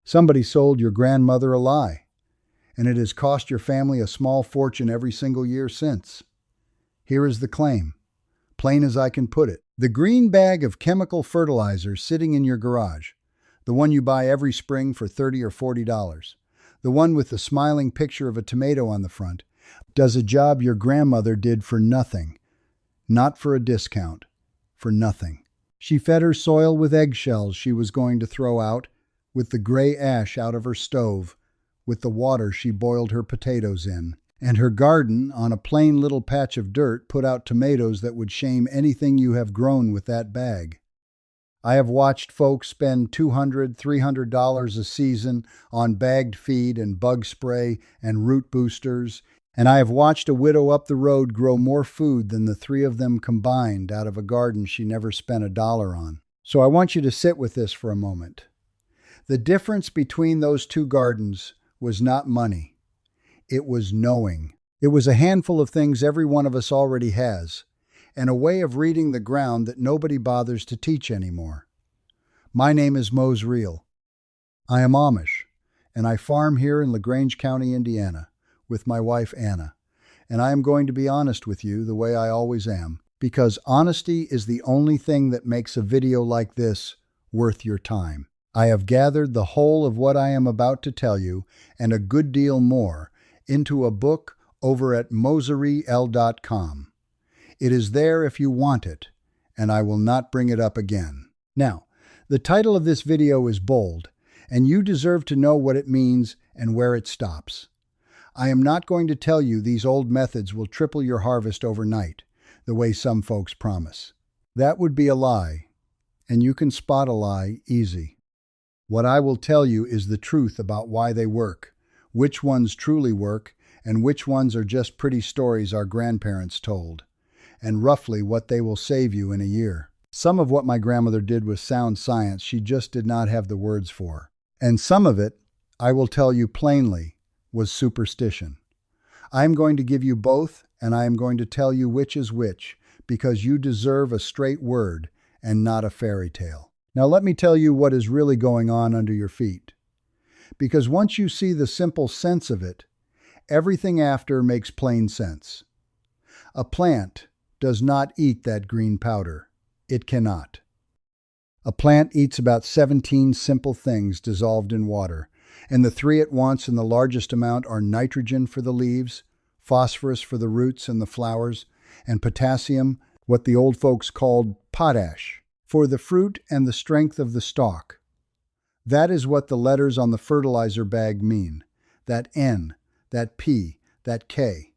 Somebody sold your grandmother a lie, and it has cost your family a small fortune every single year since. Here is the claim, plain as I can put it. The green bag of chemical fertilizer sitting in your garage, the one you buy every spring for $30 or $40, the one with the smiling picture of a tomato on the front, does a job your grandmother did for nothing, not for a discount, for nothing. She fed her soil with eggshells she was going to throw out, with the gray ash out of her stove, with the water she boiled her potatoes in, and her garden, on a plain little patch of dirt, put out tomatoes that would shame anything you have grown with that bag. I have watched folks spend $200, $300 a season on bagged feed and bug spray and root boosters, and I have watched a widow up the road grow more food than the three of them combined out of a garden she never spent $1 on. So I want you to sit with this for a moment. The difference between those two gardens was not money. It was knowing. It was a handful of things every one of us already has, and a way of reading the ground that nobody bothers to teach anymore. My name is Mose Reel. I am Amish, and I farm here in LaGrange County, Indiana, with my wife Anna. And I am going to be honest with you the way I always am, because honesty is the only thing that makes a video like this worth your time. I have gathered the whole of what I am about to tell you, and a good deal more, into a book over at mosereel.com. It is there if you want it, and I will not bring it up again. Now, the title of this video is bold, and you deserve to know what it means and where it stops. I am not going to tell you these old methods will triple your harvest overnight, the way some folks promise. That would be a lie, and you can spot a lie easy. What I will tell you is the truth about why they work, which ones truly work, and which ones are just pretty stories our grandparents told, and roughly what they will save you in a year. Some of what my grandmother did was sound science she just did not have the words for. And some of it, I will tell you plainly, was superstition. I am going to give you both, and I am going to tell you which is which, because you deserve a straight word and not a fairy tale. Now let me tell you what is really going on under your feet. Because once you see the simple sense of it, everything after makes plain sense. A plant does not eat that green powder. It cannot. A plant eats about 17 simple things dissolved in water, and the three it wants in the largest amount are nitrogen for the leaves, phosphorus for the roots and the flowers, and potassium, what the old folks called potash, for the fruit and the strength of the stalk. That is what the letters on the fertilizer bag mean. That N, that P, that K.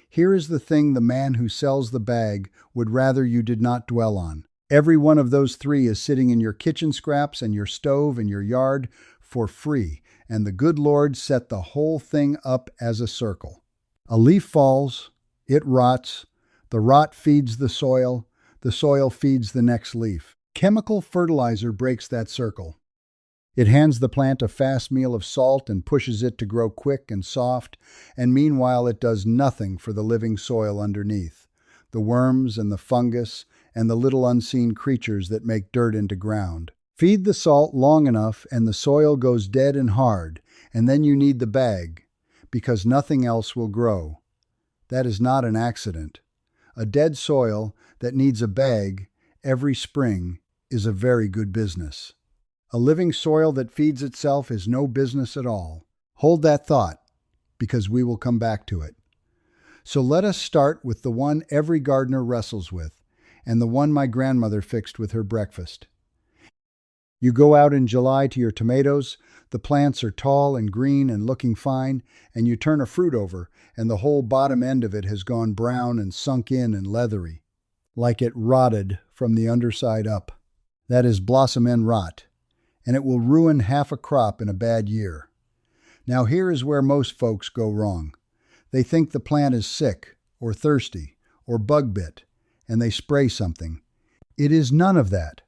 Here is the thing the man who sells the bag would rather you did not dwell on. Every one of those three is sitting in your kitchen scraps and your stove and your yard for free, and the good Lord set the whole thing up as a circle. A leaf falls, it rots, the rot feeds the soil feeds the next leaf. Chemical fertilizer breaks that circle. It hands the plant a fast meal of salt and pushes it to grow quick and soft, and meanwhile it does nothing for the living soil underneath, the worms and the fungus and the little unseen creatures that make dirt into ground. Feed the salt long enough and the soil goes dead and hard, and then you need the bag, because nothing else will grow. That is not an accident. A dead soil that needs a bag every spring is a very good business. A living soil that feeds itself is no business at all. Hold that thought, because we will come back to it. So let us start with the one every gardener wrestles with, and the one my grandmother fixed with her breakfast. You go out in July to your tomatoes, the plants are tall and green and looking fine, and you turn a fruit over, and the whole bottom end of it has gone brown and sunk in and leathery, like it rotted from the underside up. That is blossom end rot, and it will ruin half a crop in a bad year. Now here is where most folks go wrong. They think the plant is sick, or thirsty, or bug bit, and they spray something. It is none of that.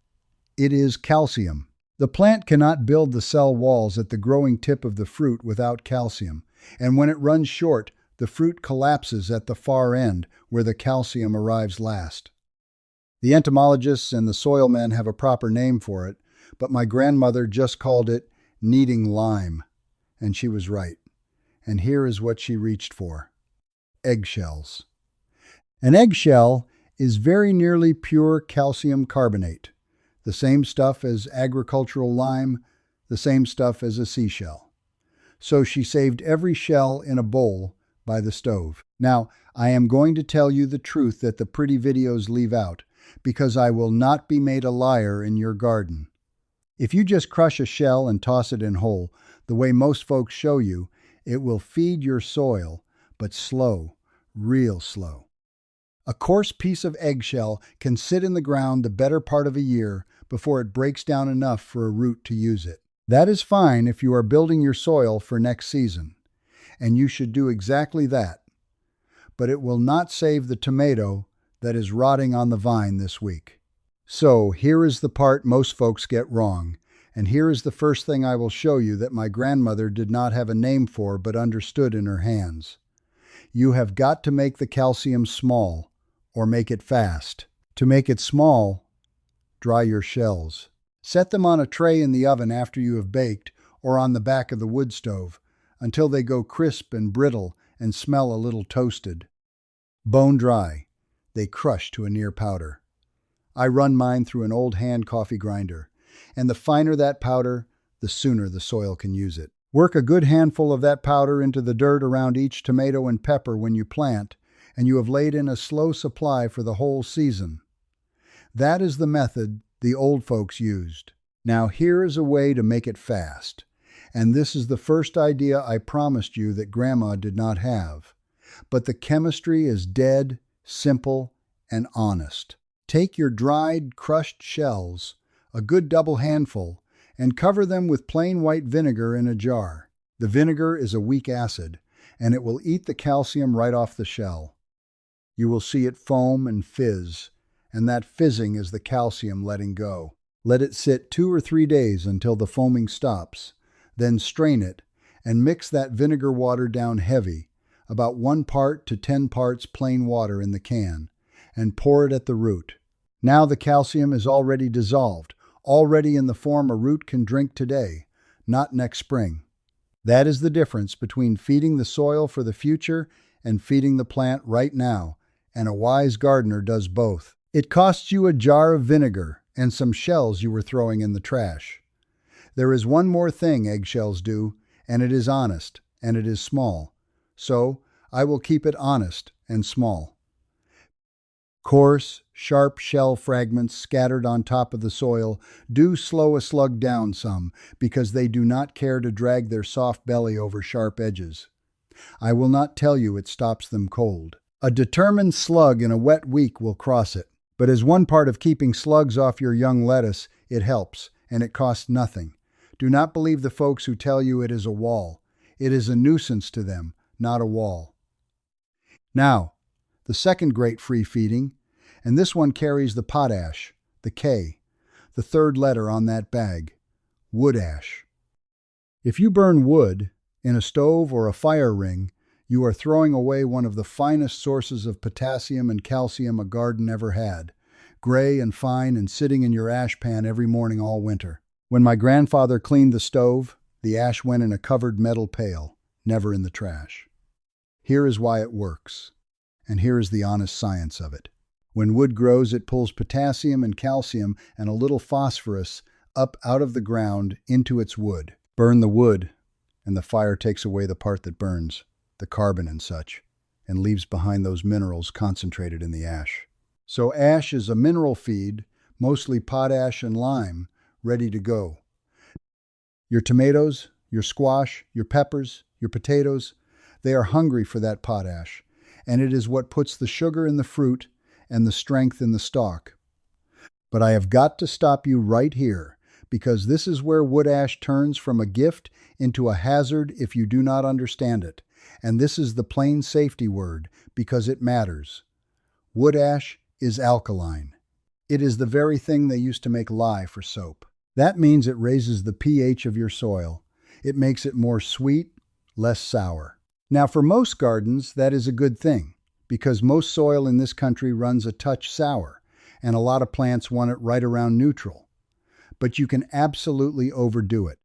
It is calcium. The plant cannot build the cell walls at the growing tip of the fruit without calcium, and when it runs short, the fruit collapses at the far end where the calcium arrives last. The entomologists and the soil men have a proper name for it, but my grandmother just called it needing lime. And she was right. And here is what she reached for. Eggshells. An eggshell is very nearly pure calcium carbonate, the same stuff as agricultural lime, the same stuff as a seashell. So she saved every shell in a bowl by the stove. Now, I am going to tell you the truth that the pretty videos leave out, because I will not be made a liar in your garden. If you just crush a shell and toss it in whole, the way most folks show you, it will feed your soil, but slow, real slow. A coarse piece of eggshell can sit in the ground the better part of a year before it breaks down enough for a root to use it. That is fine if you are building your soil for next season, and you should do exactly that. But it will not save the tomato that is rotting on the vine this week. So here is the part most folks get wrong, and here is the first thing I will show you that my grandmother did not have a name for but understood in her hands. You have got to make the calcium small, or make it fast. To make it small, dry your shells. Set them on a tray in the oven after you have baked, or on the back of the wood stove, until they go crisp and brittle and smell a little toasted. Bone dry, they crush to a near powder. I run mine through an old hand coffee grinder, and the finer that powder, the sooner the soil can use it. Work a good handful of that powder into the dirt around each tomato and pepper when you plant, and you have laid in a slow supply for the whole season. That is the method the old folks used. Now here is a way to make it fast, and this is the first idea I promised you that Grandma did not have. But the chemistry is dead, simple, and honest. Take your dried, crushed shells, a good double handful, and cover them with plain white vinegar in a jar. The vinegar is a weak acid, and it will eat the calcium right off the shell. You will see it foam and fizz, and that fizzing is the calcium letting go. Let it sit 2 or 3 days until the foaming stops, then strain it and mix that vinegar water down heavy, about 1 part to 10 parts plain water in the can, and pour it at the root. Now the calcium is already dissolved, already in the form a root can drink today, not next spring. That is the difference between feeding the soil for the future and feeding the plant right now, and a wise gardener does both. It costs you a jar of vinegar and some shells you were throwing in the trash. There is one more thing eggshells do, and it is honest, and it is small. So I will keep it honest and small. Coarse, sharp shell fragments scattered on top of the soil do slow a slug down some, because they do not care to drag their soft belly over sharp edges. I will not tell you it stops them cold. A determined slug in a wet week will cross it. But as one part of keeping slugs off your young lettuce, it helps, and it costs nothing. Do not believe the folks who tell you it is a wall. It is a nuisance to them, not a wall. Now, the second great free feeding, and this one carries the potash, the K, the third letter on that bag, wood ash. If you burn wood in a stove or a fire ring, you are throwing away one of the finest sources of potassium and calcium a garden ever had, gray and fine and sitting in your ash pan every morning all winter. When my grandfather cleaned the stove, the ash went in a covered metal pail, never in the trash. Here is why it works, and here is the honest science of it. When wood grows, it pulls potassium and calcium and a little phosphorus up out of the ground into its wood. Burn the wood, and the fire takes away the part that burns, the carbon and such, and leaves behind those minerals concentrated in the ash. So ash is a mineral feed, mostly potash and lime, ready to go. Your tomatoes, your squash, your peppers, your potatoes, they are hungry for that potash, and it is what puts the sugar in the fruit and the strength in the stalk. But I have got to stop you right here, because this is where wood ash turns from a gift into a hazard if you do not understand it. And this is the plain safety word, because it matters. Wood ash is alkaline. It is the very thing they used to make lye for soap. That means it raises the pH of your soil. It makes it more sweet, less sour. Now, for most gardens, that is a good thing, because most soil in this country runs a touch sour, and a lot of plants want it right around neutral. But you can absolutely overdo it.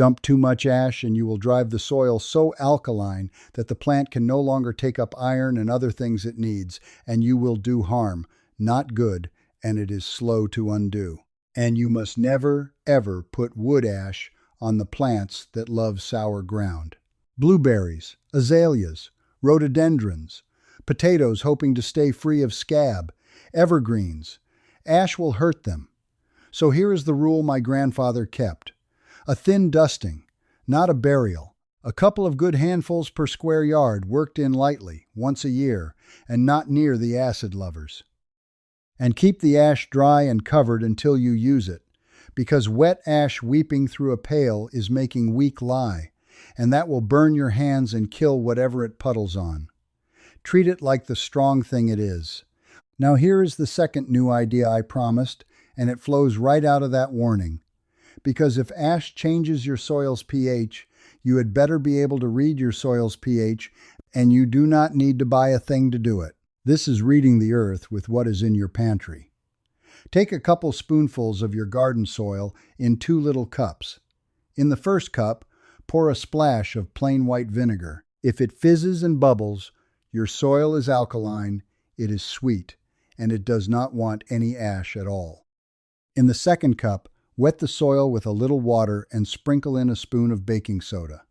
Dump too much ash and you will drive the soil so alkaline that the plant can no longer take up iron and other things it needs, and you will do harm, not good, and it is slow to undo. And you must never, ever put wood ash on the plants that love sour ground. Blueberries, azaleas, rhododendrons, potatoes hoping to stay free of scab, evergreens. Ash will hurt them. So here is the rule my grandfather kept. A thin dusting, not a burial. A couple of good handfuls per square yard worked in lightly, once a year, and not near the acid lovers. And keep the ash dry and covered until you use it, because wet ash weeping through a pail is making weak lye, and that will burn your hands and kill whatever it puddles on. Treat it like the strong thing it is. Now here is the second new idea I promised, and it flows right out of that warning. Because if ash changes your soil's pH, you had better be able to read your soil's pH, and you do not need to buy a thing to do it. This is reading the earth with what is in your pantry. Take a couple spoonfuls of your garden soil in 2 little cups. In the first cup, pour a splash of plain white vinegar. If it fizzes and bubbles, your soil is alkaline, it is sweet, and it does not want any ash at all. In the second cup, wet the soil with a little water and sprinkle in a spoon of baking soda.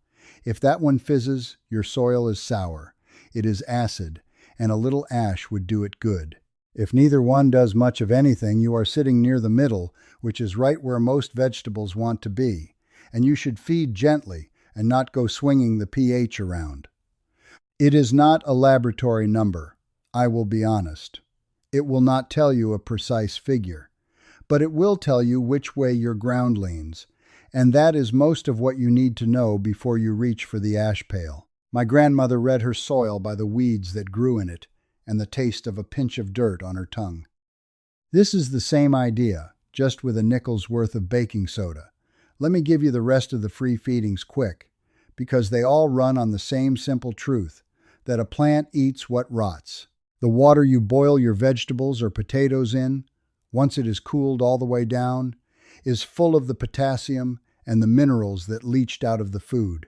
If that one fizzes, your soil is sour. It is acid, and a little ash would do it good. If neither one does much of anything, you are sitting near the middle, which is right where most vegetables want to be, and you should feed gently and not go swinging the pH around. It is not a laboratory number, I will be honest. It will not tell you a precise figure, but it will tell you which way your ground leans, and that is most of what you need to know before you reach for the ash pail. My grandmother read her soil by the weeds that grew in it and the taste of a pinch of dirt on her tongue. This is the same idea, just with a nickel's worth of baking soda. Let me give you the rest of the free feedings quick, because they all run on the same simple truth, that a plant eats what rots. The water you boil your vegetables or potatoes in, once it is cooled all the way down, is full of the potassium and the minerals that leached out of the food.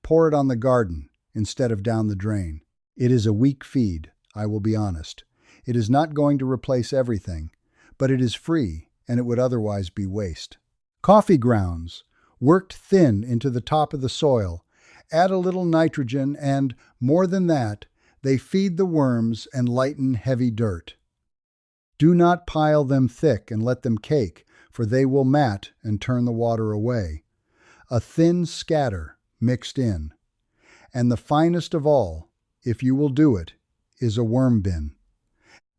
Pour it on the garden instead of down the drain. It is a weak feed, I will be honest. It is not going to replace everything, but it is free and it would otherwise be waste. Coffee grounds, worked thin into the top of the soil, add a little nitrogen and, more than that, they feed the worms and lighten heavy dirt. Do not pile them thick and let them cake, for they will mat and turn the water away. A thin scatter mixed in. And the finest of all, if you will do it, is a worm bin.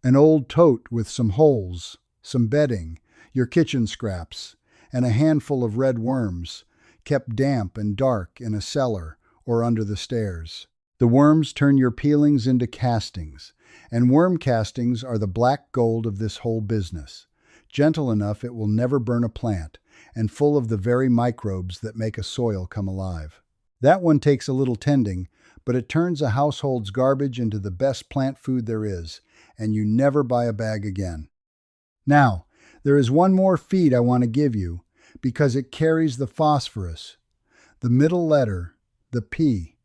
An old tote with some holes, some bedding, your kitchen scraps, and a handful of red worms, kept damp and dark in a cellar or under the stairs. The worms turn your peelings into castings, and worm castings are the black gold of this whole business. Gentle enough it will never burn a plant, and full of the very microbes that make a soil come alive. That one takes a little tending, but it turns a household's garbage into the best plant food there is, and you never buy a bag again. Now, there is one more feed I want to give you, because it carries the phosphorus, the middle letter, the P,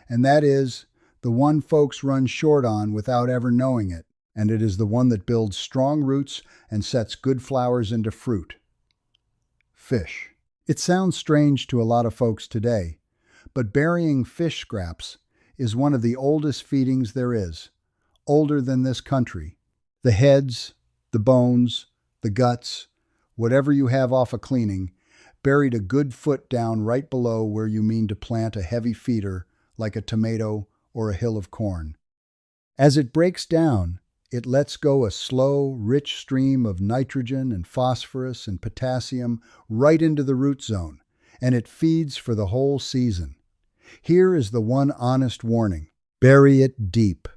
and that is the one folks run short on without ever knowing it, and it is the one that builds strong roots and sets good flowers into fruit. Fish. It sounds strange to a lot of folks today, but burying fish scraps is one of the oldest feedings there is, older than this country. The heads, the bones, the guts, whatever you have off a cleaning, buried a good foot down right below where you mean to plant a heavy feeder like a tomato or a hill of corn. As it breaks down, it lets go a slow, rich stream of nitrogen and phosphorus and potassium right into the root zone, and it feeds for the whole season. Here is the one honest warning. Bury it deep,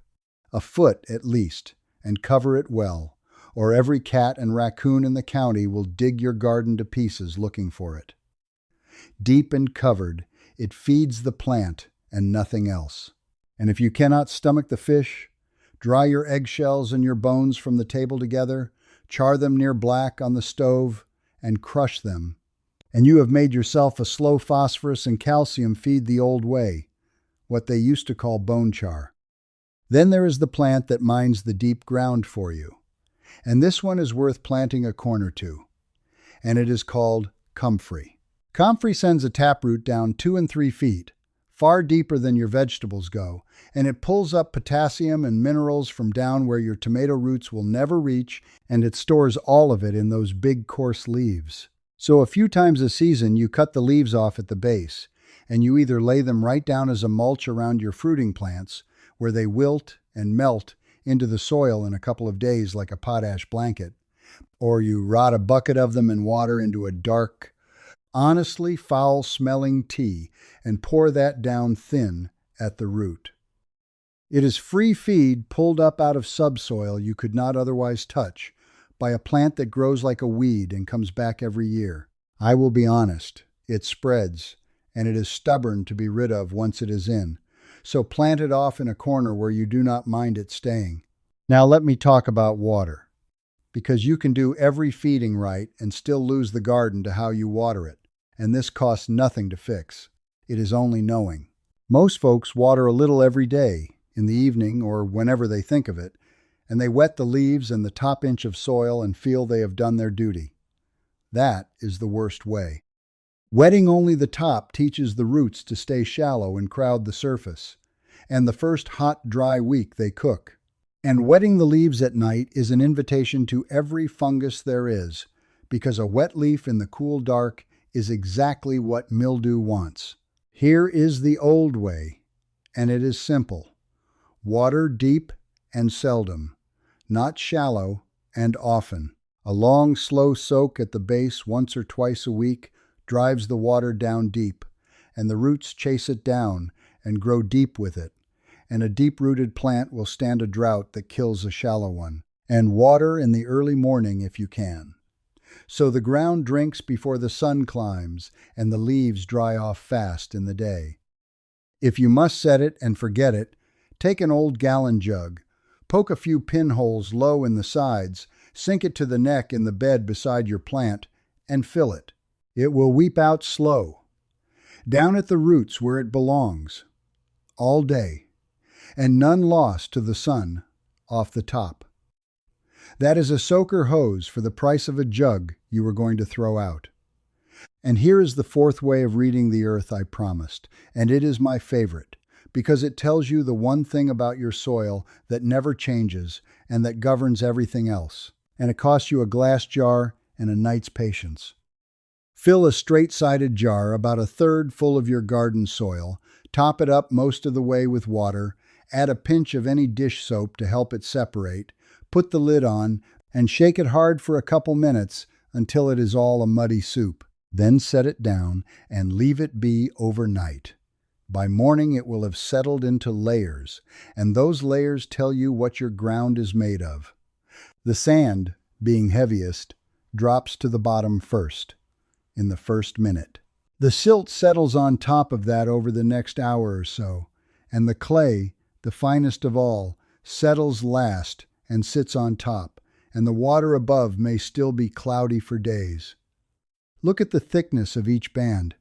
a foot at least, and cover it well, or every cat and raccoon in the county will dig your garden to pieces looking for it. Deep and covered, it feeds the plant and nothing else. And if you cannot stomach the fish, dry your eggshells and your bones from the table together, char them near black on the stove, and crush them, And you have made yourself a slow phosphorus and calcium feed the old way, what they used to call bone char. Then there is the plant that mines the deep ground for you. And this one is worth planting a corn or two. And it is called comfrey. Comfrey sends a taproot down 2 and 3 feet, far deeper than your vegetables go, and it pulls up potassium and minerals from down where your tomato roots will never reach, and it stores all of it in those big coarse leaves. So a few times a season you cut the leaves off at the base, and you either lay them right down as a mulch around your fruiting plants, where they wilt and melt into the soil in a couple of days like a potash blanket, or you rot a bucket of them in water into a dark, honestly foul-smelling tea and pour that down thin at the root. It is free feed pulled up out of subsoil you could not otherwise touch by a plant that grows like a weed and comes back every year. I will be honest, it spreads, and it is stubborn to be rid of once it is in, so plant it off in a corner where you do not mind it staying. Now let me talk about water, because you can do every feeding right and still lose the garden to how you water it, and this costs nothing to fix. It is only knowing. Most folks water a little every day, in the evening or whenever they think of it, and they wet the leaves and the top inch of soil and feel they have done their duty. That is the worst way. Wetting only the top teaches the roots to stay shallow and crowd the surface, and the first hot, dry week they cook. And wetting the leaves at night is an invitation to every fungus there is, because a wet leaf in the cool dark is exactly what mildew wants. Here is the old way, and it is simple. Water deep and seldom, not shallow and often. A long, slow soak at the base once or twice a week drives the water down deep, and the roots chase it down and grow deep with it, and a deep-rooted plant will stand a drought that kills a shallow one. And water in the early morning if you can, so the ground drinks before the sun climbs and the leaves dry off fast in the day. If you must set it and forget it, take an old gallon jug, poke a few pinholes low in the sides, sink it to the neck in the bed beside your plant, and fill it. It will weep out slow, down at the roots where it belongs, all day, and none lost to the sun off the top. That is a soaker hose for the price of a jug you were going to throw out. And here is the fourth way of reading the earth I promised, and it is my favorite, because it tells you the one thing about your soil that never changes and that governs everything else, and it costs you a glass jar and a night's patience. Fill a straight-sided jar about a third full of your garden soil, top it up most of the way with water, add a pinch of any dish soap to help it separate, put the lid on, and shake it hard for a couple minutes until it is all a muddy soup. Then set it down and leave it be overnight. By morning it will have settled into layers, and those layers tell you what your ground is made of. The sand, being heaviest, drops to the bottom first, in the first minute. The silt settles on top of that over the next hour or so, and the clay, the finest of all, settles last and sits on top, and the water above may still be cloudy for days. Look at the thickness of each band.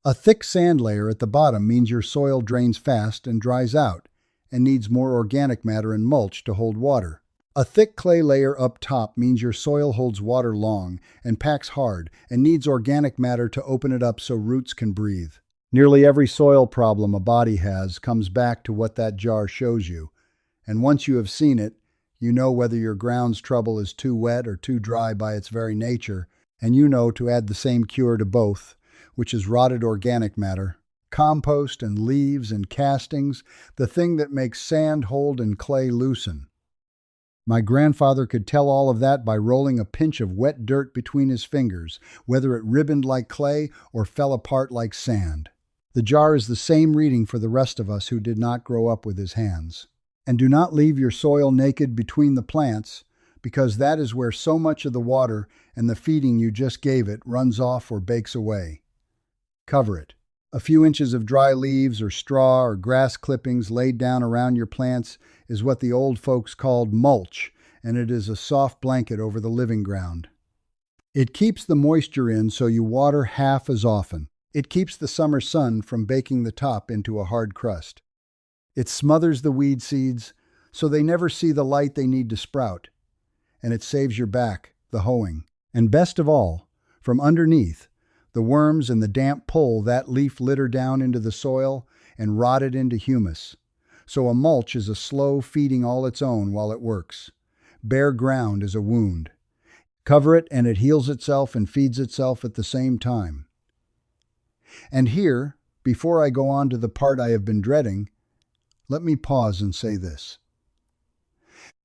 A thick sand layer at the bottom means your soil drains fast and dries out, and needs more organic matter and mulch to hold water. A thick clay layer up top means your soil holds water long and packs hard and needs organic matter to open it up so roots can breathe. Nearly every soil problem a body has comes back to what that jar shows you, and once you have seen it, you know whether your ground's trouble is too wet or too dry by its very nature, and you know to add the same cure to both, which is rotted organic matter, compost and leaves and castings, the thing that makes sand hold and clay loosen. My grandfather could tell all of that by rolling a pinch of wet dirt between his fingers, whether it ribboned like clay or fell apart like sand. The jar is the same reading for the rest of us who did not grow up with his hands. And do not leave your soil naked between the plants, because that is where so much of the water and the feeding you just gave it runs off or bakes away. Cover it. A few inches of dry leaves or straw or grass clippings laid down around your plants is what the old folks called mulch, and it is a soft blanket over the living ground. It keeps the moisture in so you water half as often. It keeps the summer sun from baking the top into a hard crust. It smothers the weed seeds so they never see the light they need to sprout. And it saves your back, the hoeing. And best of all, from underneath, the worms and the damp pull that leaf litter down into the soil and rot it into humus. So a mulch is a slow feeding all its own while it works. Bare ground is a wound. Cover it and it heals itself and feeds itself at the same time. And here, before I go on to the part I have been dreading, let me pause and say this.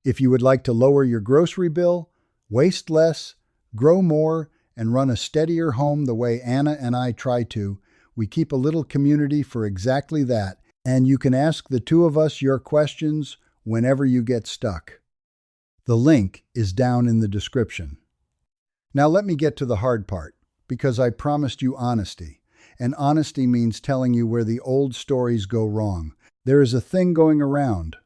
If you would like to lower your grocery bill, waste less, grow more, and run a steadier home the way Anna and I try to, we keep a little community for exactly that, and you can ask the two of us your questions whenever you get stuck. The link is down in the description. Now let me get to the hard part, because I promised you honesty, and honesty means telling you where the old stories go wrong. There is a thing going around,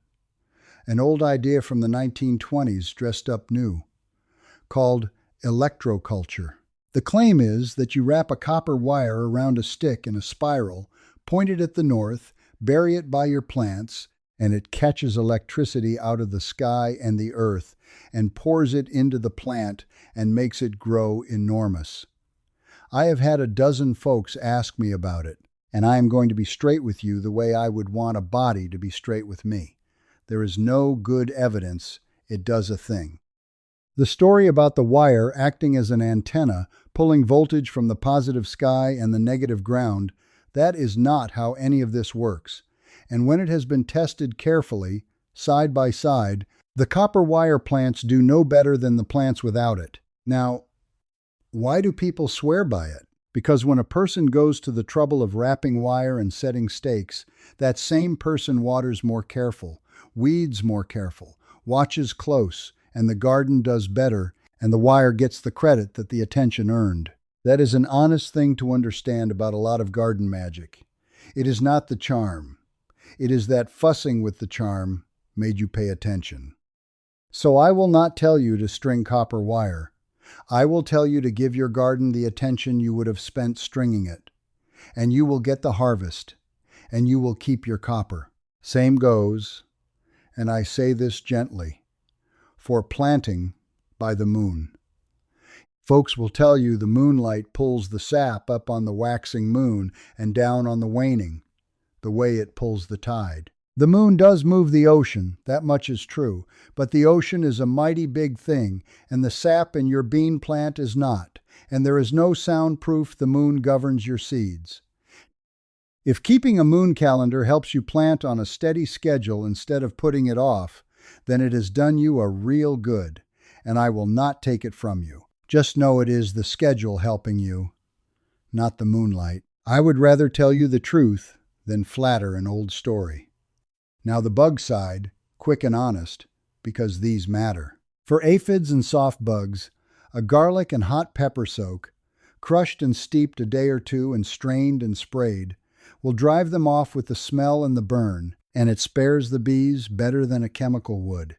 an old idea from the 1920s dressed up new, called electroculture. The claim is that you wrap a copper wire around a stick in a spiral, point it at the north, bury it by your plants, and it catches electricity out of the sky and the earth and pours it into the plant and makes it grow enormous. I have had a dozen folks ask me about it, and I am going to be straight with you the way I would want a body to be straight with me. There is no good evidence it does a thing. The story about the wire acting as an antenna, pulling voltage from the positive sky and the negative ground, that is not how any of this works. And when it has been tested carefully, side by side, the copper wire plants do no better than the plants without it. Now, why do people swear by it? Because when a person goes to the trouble of wrapping wire and setting stakes, that same person waters more careful, weeds more careful, watches close, and the garden does better, and the wire gets the credit that the attention earned. That is an honest thing to understand about a lot of garden magic. It is not the charm. It is that fussing with the charm made you pay attention. So I will not tell you to string copper wire. I will tell you to give your garden the attention you would have spent stringing it. And you will get the harvest. And you will keep your copper. Same goes, and I say this gently, for planting by the moon. Folks will tell you the moonlight pulls the sap up on the waxing moon and down on the waning, the way it pulls the tide. The moon does move the ocean, that much is true, but the ocean is a mighty big thing, and the sap in your bean plant is not, and there is no sound proof the moon governs your seeds. If keeping a moon calendar helps you plant on a steady schedule instead of putting it off, then it has done you a real good, and I will not take it from you. Just know it is the schedule helping you, not the moonlight. I would rather tell you the truth than flatter an old story. Now the bug side, quick and honest, because these matter. For aphids and soft bugs, a garlic and hot pepper soak, crushed and steeped a day or two and strained and sprayed, will drive them off with the smell and the burn, and it spares the bees better than a chemical would.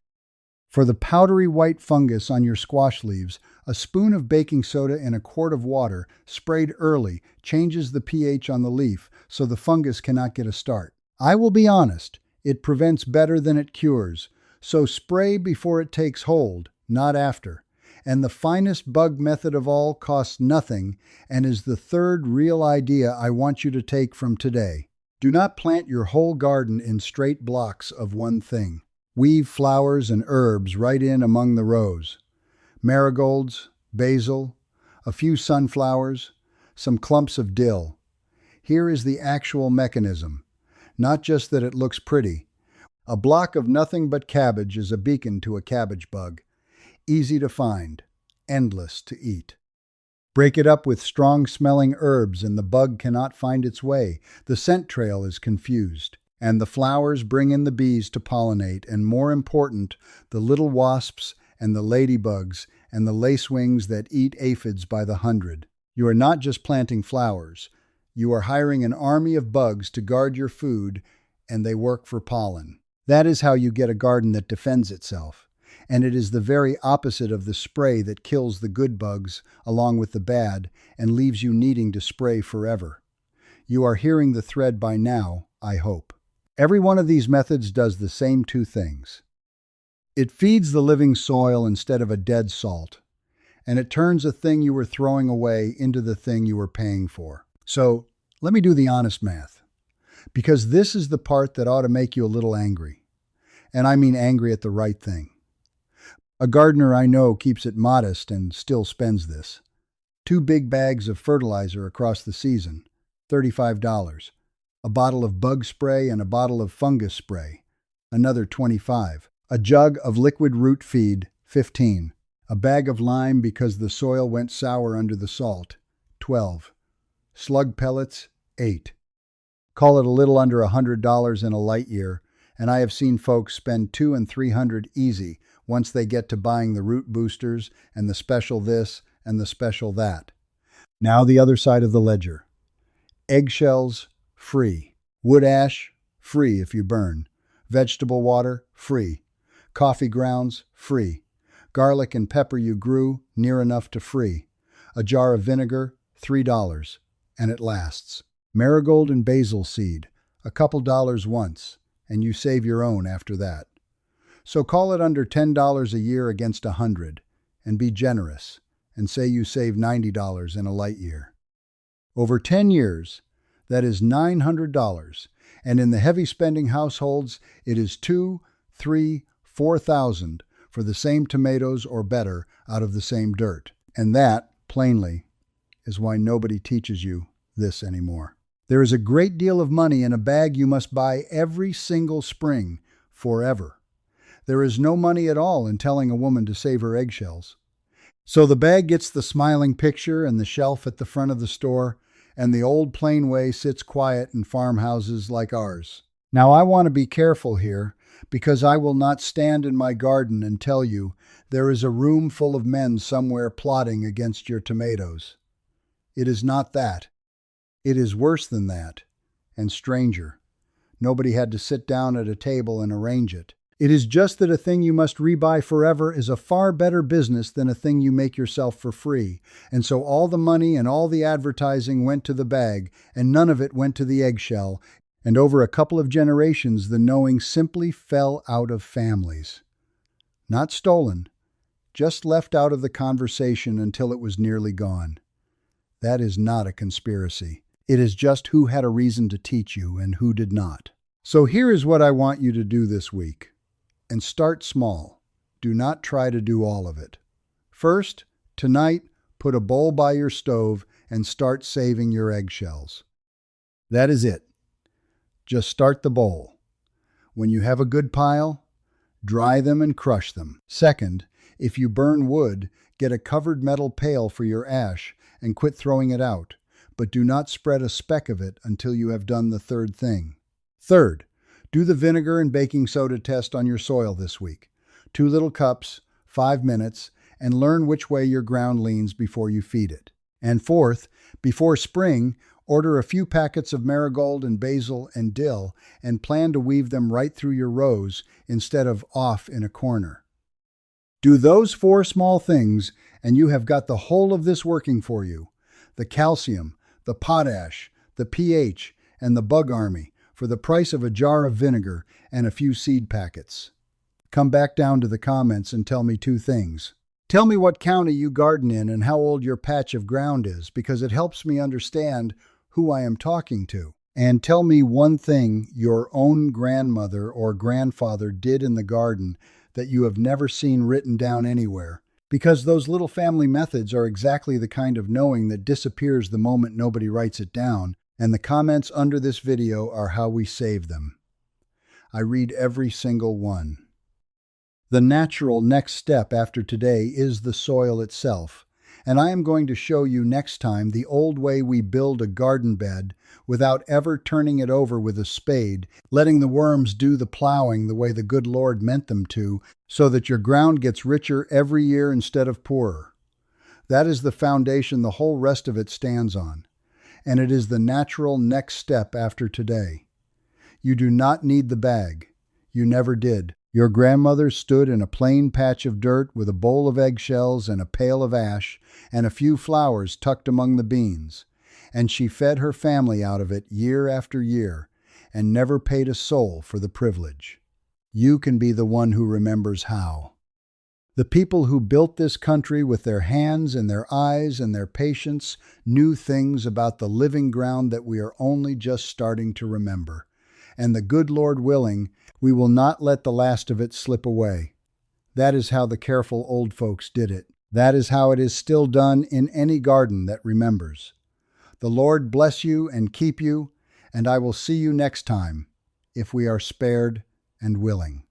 For the powdery white fungus on your squash leaves, a spoon of baking soda in a quart of water, sprayed early, changes the pH on the leaf so the fungus cannot get a start. I will be honest, it prevents better than it cures, so spray before it takes hold, not after. And the finest bug method of all costs nothing and is the third real idea I want you to take from today. Do not plant your whole garden in straight blocks of one thing. Weave flowers and herbs right in among the rows. Marigolds, basil, a few sunflowers, some clumps of dill. Here is the actual mechanism. Not just that it looks pretty. A block of nothing but cabbage is a beacon to a cabbage bug. Easy to find, endless to eat. Break it up with strong-smelling herbs and the bug cannot find its way. The scent trail is confused. And the flowers bring in the bees to pollinate, and more important, the little wasps and the ladybugs and the lacewings that eat aphids by the hundred. You are not just planting flowers. You are hiring an army of bugs to guard your food, and they work for pollen. That is how you get a garden that defends itself. and it is the very opposite of the spray that kills the good bugs along with the bad and leaves you needing to spray forever. You are hearing the thread by now, I hope. Every one of these methods does the same two things. It feeds the living soil instead of a dead salt, and it turns a thing you were throwing away into the thing you were paying for. So, let me do the honest math, because this is the part that ought to make you a little angry. And I mean angry at the right thing. A gardener I know keeps it modest and still spends this. 2 big bags of fertilizer across the season, $35. A bottle of bug spray and a bottle of fungus spray, another $25. A jug of liquid root feed, $15. A bag of lime because the soil went sour under the salt, $12. Slug pellets, $8. Call it a little under $100 in a light year, and I have seen folks spend $200 and $300 easy once they get to buying the root boosters and the special this and the special that. Now the other side of the ledger. Eggshells, free. Wood ash, free if you burn. Vegetable water, free. Coffee grounds, free. Garlic and pepper you grew, near enough to free. A jar of vinegar, $3, and it lasts. Marigold and basil seed, a couple dollars once, and you save your own after that. So call it under $10 a year against $100, and be generous, and say you save $90 in a light year. Over 10 years, that is $900, and in the heavy spending households, it is $2,000, $3,000, $4,000 for the same tomatoes or better out of the same dirt. And that, plainly, is why nobody teaches you this anymore. There is a great deal of money in a bag you must buy every single spring, forever. There is no money at all in telling a woman to save her eggshells. So the bag gets the smiling picture and the shelf at the front of the store, and the old plain way sits quiet in farmhouses like ours. Now I want to be careful here, because I will not stand in my garden and tell you there is a room full of men somewhere plotting against your tomatoes. It is not that. It is worse than that, and stranger. Nobody had to sit down at a table and arrange it. It is just that a thing you must rebuy forever is a far better business than a thing you make yourself for free. And so all the money and all the advertising went to the bag, and none of it went to the eggshell. And over a couple of generations, the knowing simply fell out of families. Not stolen, just left out of the conversation until it was nearly gone. That is not a conspiracy. It is just who had a reason to teach you and who did not. So here is what I want you to do this week. And start small. Do not try to do all of it. First, tonight, put a bowl by your stove and start saving your eggshells. That is it. Just start the bowl. When you have a good pile, dry them and crush them. Second, if you burn wood, get a covered metal pail for your ash and quit throwing it out, but do not spread a speck of it until you have done the third thing. Third, do the vinegar and baking soda test on your soil this week. 2 little cups, 5 minutes, and learn which way your ground leans before you feed it. And fourth, before spring, order a few packets of marigold and basil and dill and plan to weave them right through your rows instead of off in a corner. Do those 4 small things and you have got the whole of this working for you. The calcium, the potash, the pH, and the bug army for the price of a jar of vinegar and a few seed packets. Come back down to the comments and tell me 2 things. Tell me what county you garden in and how old your patch of ground is, because it helps me understand who I am talking to. And tell me one thing your own grandmother or grandfather did in the garden that you have never seen written down anywhere, because those little family methods are exactly the kind of knowing that disappears the moment nobody writes it down, and the comments under this video are how we save them. I read every single one. The natural next step after today is the soil itself, and I am going to show you next time the old way we build a garden bed without ever turning it over with a spade, letting the worms do the plowing the way the good Lord meant them to, so that your ground gets richer every year instead of poorer. That is the foundation the whole rest of it stands on, and it is the natural next step after today. You do not need the bag. You never did. Your grandmother stood in a plain patch of dirt with a bowl of eggshells and a pail of ash and a few flowers tucked among the beans, and she fed her family out of it year after year and never paid a soul for the privilege. You can be the one who remembers how. The people who built this country with their hands and their eyes and their patience knew things about the living ground that we are only just starting to remember. And the good Lord willing, we will not let the last of it slip away. That is how the careful old folks did it. That is how it is still done in any garden that remembers. The Lord bless you and keep you, and I will see you next time, if we are spared and willing.